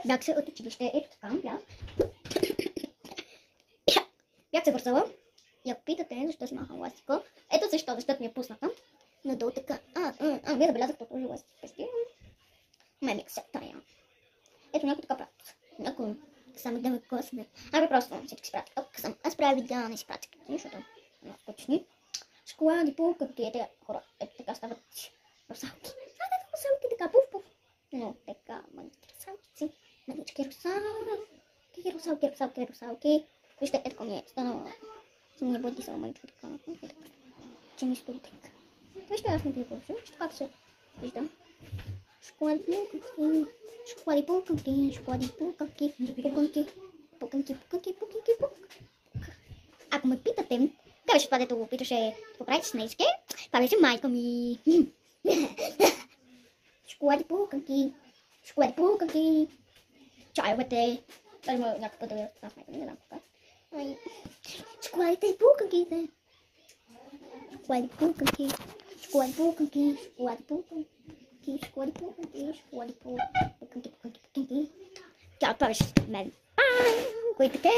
Бях се от училище, ето така, бях се вързала. И ако питате защо си махам ластика, ето защо, защото ми е пусната. Надолу така, вие забелязахте този ластик пести. Ме ми се тая. Ето някой така правят. Някой само да ме късне. Просто всички си правят. Тук съм. Аз правя видео, не си правят, защото много скучни. Шоколади, пулкавки, ето хора, ето така стават русалки. Русалки, така пуф. Но така, мънички русалкици. Мънички русалки. Вижте, ето ми е станала. Съм не бъде само мъничко така. Че нищо до така. Вижте, аз не ви повече. Вижте как се виждам. Шоколади, пулкавки. Ако ме питате, как беше това, дето го питаше какво правите с нейски, това беше майка ми. Шоколади, пулкавки. Чайовете. Даже има някакъв път да видя с майка ми, не знам какво. Шоколадите и пулкавките. Шоколади, пулкавки. Тя това беше с мен. Който те,